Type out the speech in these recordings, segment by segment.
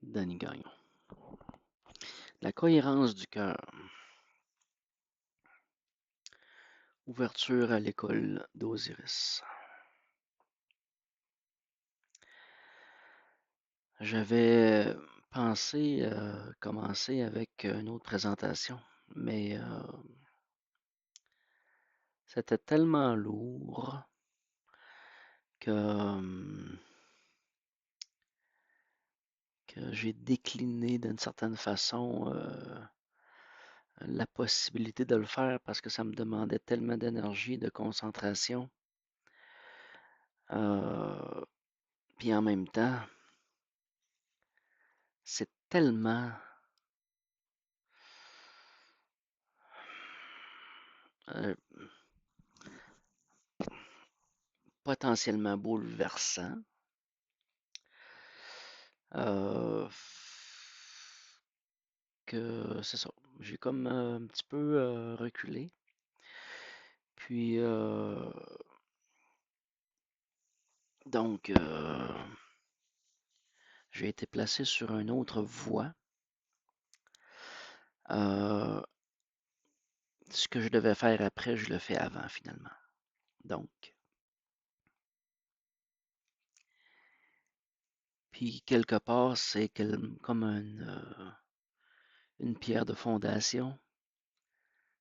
Danny Gagnon. La cohérence du cœur. Ouverture à l'école d'Osiris. J'avais pensé commencer avec une autre présentation, mais c'était tellement lourd que, que j'ai décliné d'une certaine façon la possibilité de le faire parce que ça me demandait tellement d'énergie, de concentration. Puis en même temps, c'est tellement euh, potentiellement bouleversant. Euh, que c'est ça. J'ai comme un petit peu reculé. Puis donc j'ai été placé sur une autre voie. Euh, ce que je devais faire après, je le fais avant finalement. Donc, puis quelque part, c'est comme une pierre de fondation.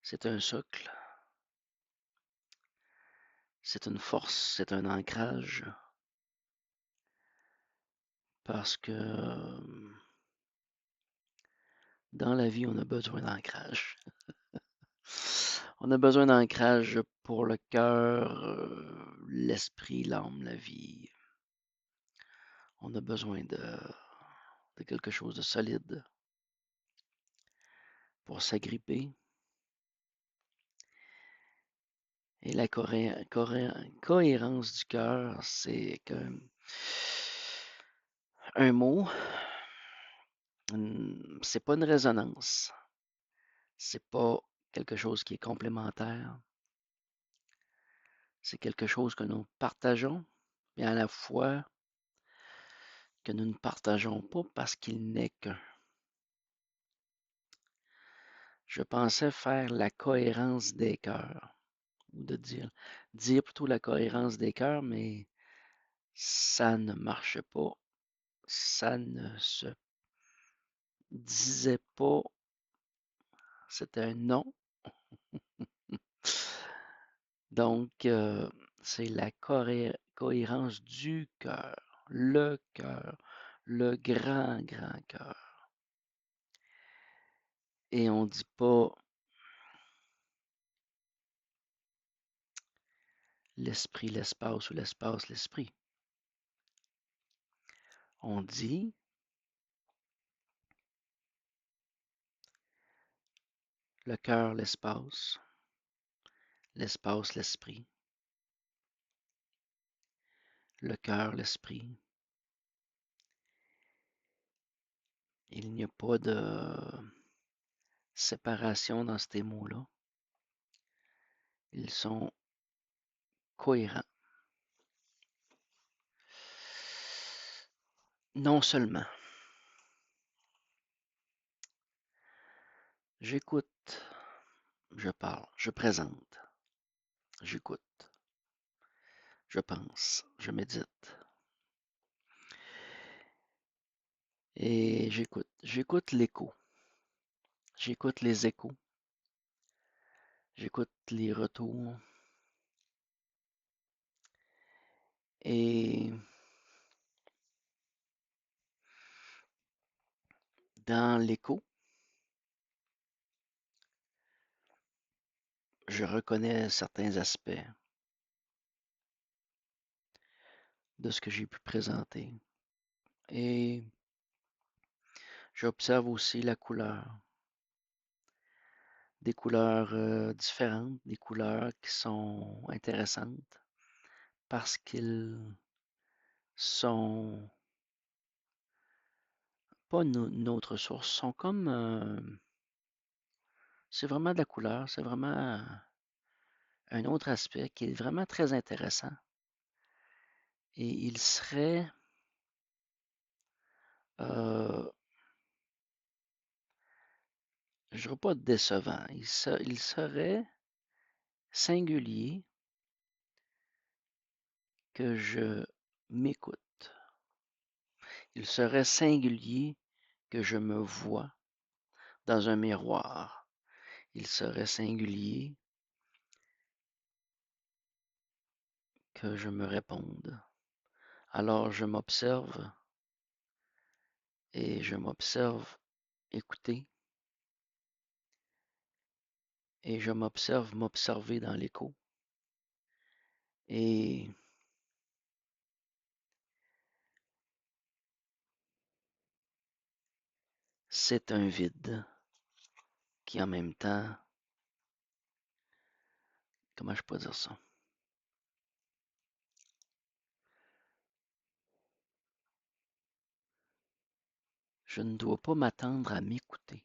C'est un socle. C'est une force. C'est un ancrage. Parce que dans la vie, on a besoin d'ancrage. On a besoin d'ancrage pour le cœur, l'esprit, l'âme, la vie. On a besoin de quelque chose de solide pour s'agripper. Et la cohérence du cœur, c'est un mot, c'est pas une résonance, c'est pas quelque chose qui est complémentaire, c'est quelque chose que nous partageons, mais à la fois que nous ne partageons pas parce qu'il n'est qu'un. Je pensais faire la cohérence des cœurs, ou de dire plutôt la cohérence des cœurs, mais ça ne marchait pas, ça ne se disait pas, c'était un non. Donc, c'est la cohérence du cœur, le grand, grand cœur. Et on ne dit pas l'esprit, l'espace ou l'espace, l'esprit. On dit le cœur, l'espace, l'espace, l'esprit, le cœur, l'esprit. Il n'y a pas de séparation dans ces mots-là. Ils sont cohérents. Non seulement j'écoute, je parle, je présente, j'écoute, je pense, je médite et j'écoute. J'écoute l'écho, j'écoute les échos, j'écoute les retours et dans l'écho, je reconnais certains aspects de ce que j'ai pu présenter et j'observe aussi la couleur, des couleurs différentes, des couleurs qui sont intéressantes parce qu'ils sont pas notre source, sont comme c'est vraiment de la couleur, c'est vraiment un autre aspect qui est vraiment très intéressant. Et il serait je dirais pas décevant. Il serait singulier que je m'écoute. Il serait singulier que je me vois dans un miroir. Il serait singulier que je me réponde. Alors je m'observe et je m'observe écouter et je m'observe m'observer dans l'écho. Et c'est un vide qui en même temps, comment je peux dire ça? Je ne dois pas m'attendre à m'écouter,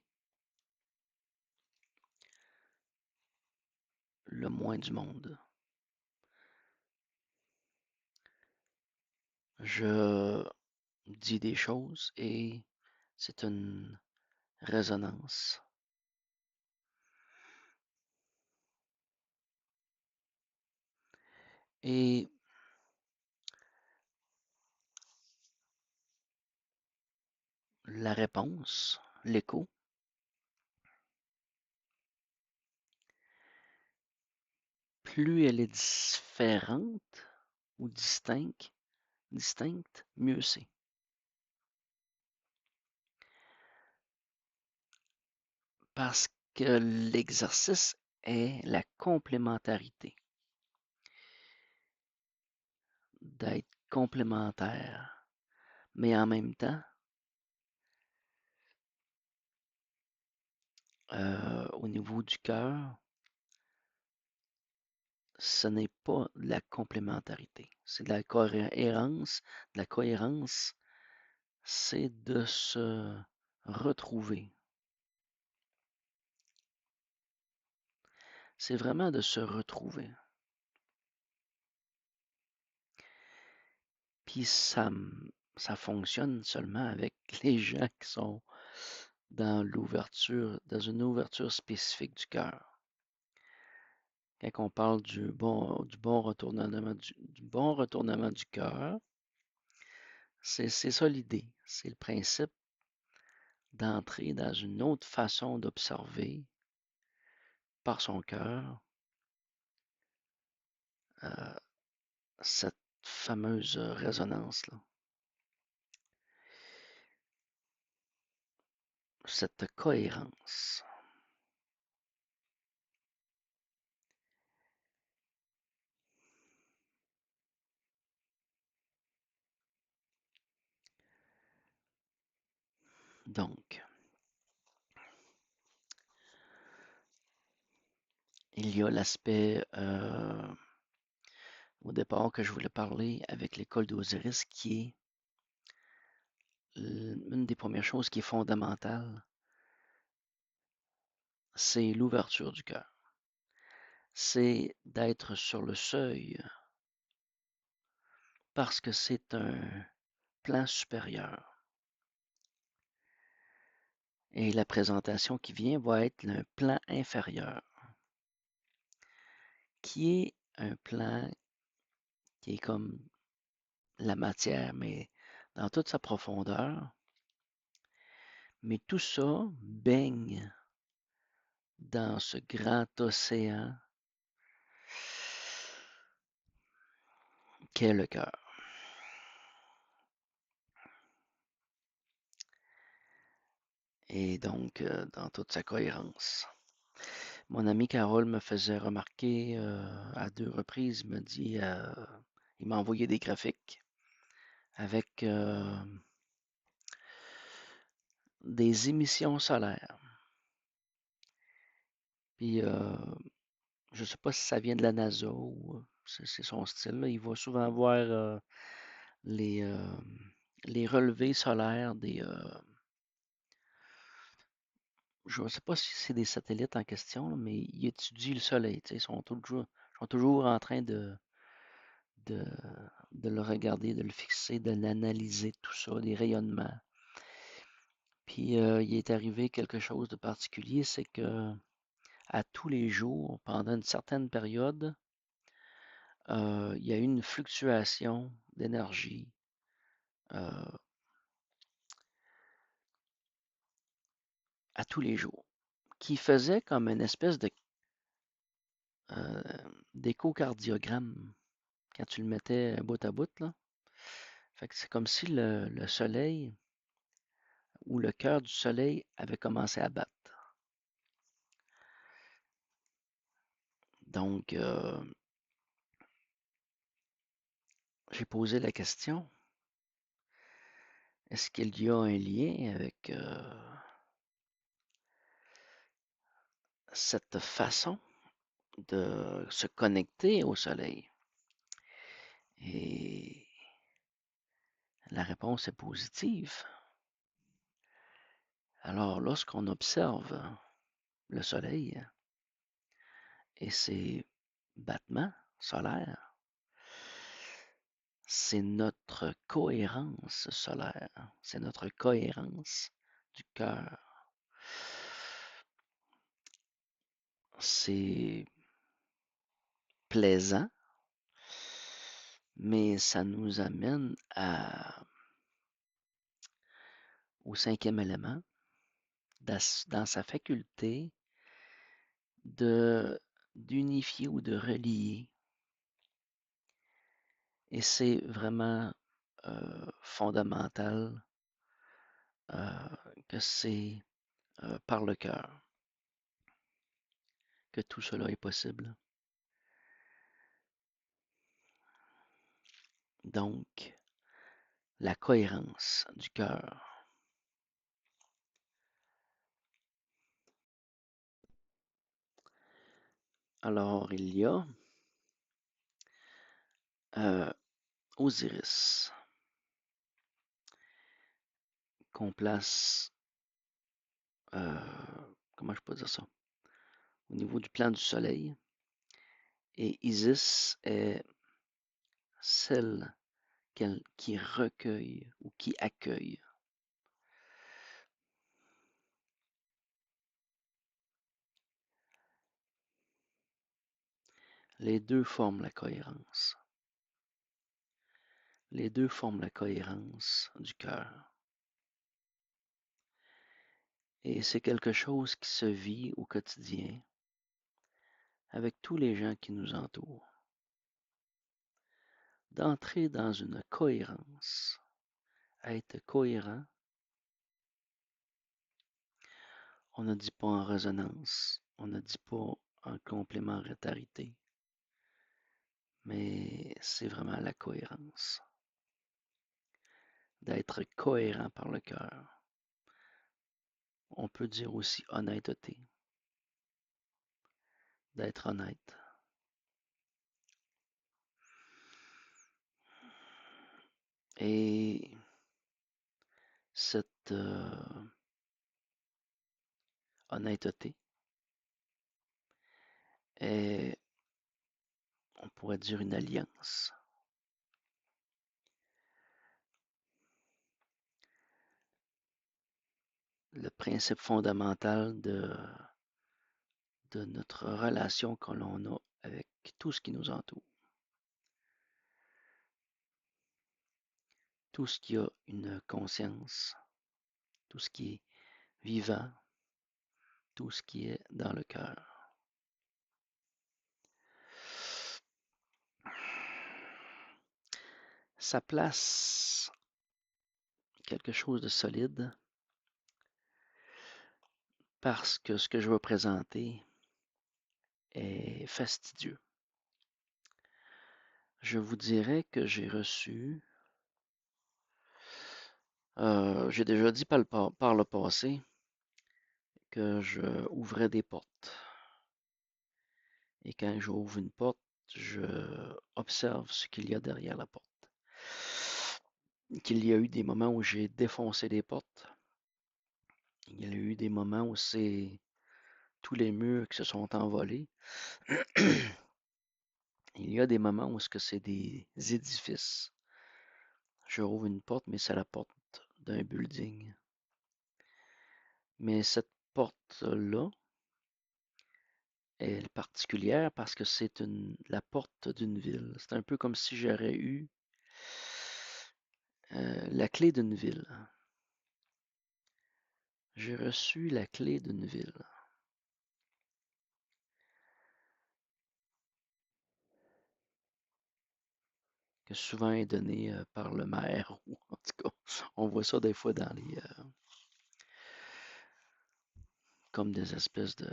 le moins du monde. Je dis des choses et c'est une résonance. Et la réponse, l'écho, plus elle est différente ou distincte, mieux c'est. Parce que l'exercice est la complémentarité, d'être complémentaire, mais en même temps, au niveau du cœur, ce n'est pas de la complémentarité, c'est de la cohérence. De la cohérence, c'est de se retrouver. C'est vraiment de se retrouver. Puis ça fonctionne seulement avec les gens qui sont dans l'ouverture, dans une ouverture spécifique du cœur. Quand on parle du bon retournement du cœur, c'est ça l'idée. C'est le principe d'entrer dans une autre façon d'observer par son cœur cette fameuse résonance-là, cette cohérence. Donc, il y a l'aspect au départ que je voulais parler avec l'école d'Osiris qui est une des premières choses qui est fondamentale, c'est l'ouverture du cœur. C'est d'être sur le seuil parce que c'est un plan supérieur. Et la présentation qui vient va être un plan inférieur, qui est un plan qui est comme la matière, mais dans toute sa profondeur. Mais tout ça baigne dans ce grand océan qu'est le cœur. Et donc, dans toute sa cohérence. Mon ami Carole me faisait remarquer à 2 reprises, il m'a envoyé des graphiques avec des émissions solaires. Puis, je ne sais pas si ça vient de la NASA ou c'est son style, là. Il va souvent voir les, euh, les relevés solaires je ne sais pas si c'est des satellites en question, là, mais ils étudient le Soleil. Ils sont toujours en train de, de le regarder, de le fixer, de l'analyser, tout ça, des rayonnements. Puis il est arrivé quelque chose de particulier, c'est que à tous les jours, pendant une certaine période, il y a eu une fluctuation d'énergie euh, à tous les jours, qui faisait comme une espèce de euh, d'échocardiogramme quand tu le mettais bout à bout, là. Fait que c'est comme si le soleil ou le cœur du soleil avait commencé à battre. Donc, j'ai posé la question, est-ce qu'il y a un lien avec cette façon de se connecter au soleil? Et la réponse est positive. Alors, lorsqu'on observe le soleil et ses battements solaires, c'est notre cohérence solaire, c'est notre cohérence du cœur. C'est plaisant, mais ça nous amène au cinquième élément, dans sa faculté de d'unifier ou de relier. Et c'est vraiment fondamental que c'est par le cœur que tout cela est possible. Donc, la cohérence du cœur. Alors, il y a Osiris qu'on place, comment je peux dire ça, au niveau du plan du soleil. Et Isis est celle qui recueille ou qui accueille. Les deux forment la cohérence. Les deux forment la cohérence du cœur. Et c'est quelque chose qui se vit au quotidien avec tous les gens qui nous entourent. D'entrer dans une cohérence, être cohérent, on ne dit pas en résonance, on ne dit pas en complémentarité, mais c'est vraiment la cohérence. D'être cohérent par le cœur. On peut dire aussi honnêteté. D'être honnête. Et cette honnêteté est, on pourrait dire, une alliance. Le principe fondamental de notre relation que l'on a avec tout ce qui nous entoure. Tout ce qui a une conscience, tout ce qui est vivant, tout ce qui est dans le cœur. Ça place quelque chose de solide parce que ce que je vais présenter est fastidieux. Je vous dirais que j'ai reçu, j'ai déjà dit par le passé que je ouvrais des portes. Et quand j'ouvre une porte, je observe ce qu'il y a derrière la porte. Qu'il y a eu des moments où j'ai défoncé des portes. Il y a eu des moments où c'est tous les murs qui se sont envolés. Il y a des moments où c'est des édifices. Je rouvre une porte, mais c'est la porte d'un building. Mais cette porte-là est particulière parce que c'est la porte d'une ville. C'est un peu comme si j'aurais eu la clé d'une ville. J'ai reçu la clé d'une ville que souvent est donnée par le maire ou en tout cas, on voit ça des fois dans les comme des espèces de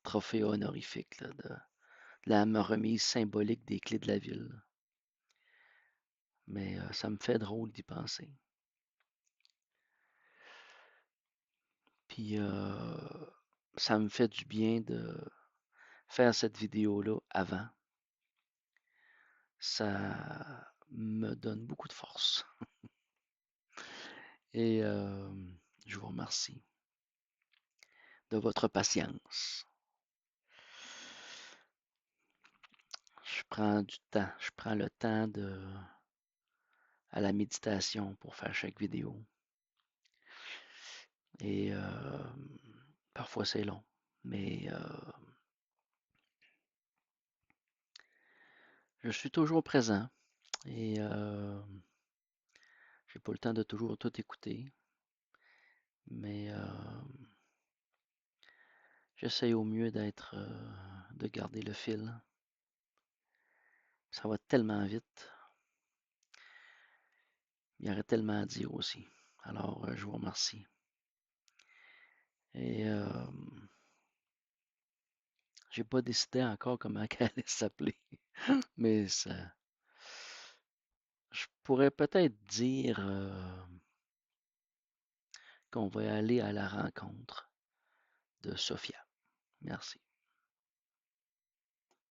trophées honorifiques, là, de la remise symbolique des clés de la ville. Mais ça me fait drôle d'y penser. Puis ça me fait du bien de faire cette vidéo-là avant. Ça me donne beaucoup de force. Et je vous remercie de votre patience. Je prends du temps, je prends le temps à la méditation pour faire chaque vidéo. Et parfois c'est long, mais je suis toujours présent et j'ai pas le temps de toujours tout écouter, mais j'essaye au mieux de garder le fil. Ça va tellement vite. Il y aurait tellement à dire aussi. Alors, je vous remercie. Et j'ai pas décidé encore comment elle allait s'appeler, mais ça, je pourrais peut-être dire qu'on va aller à la rencontre de Sophia. Merci.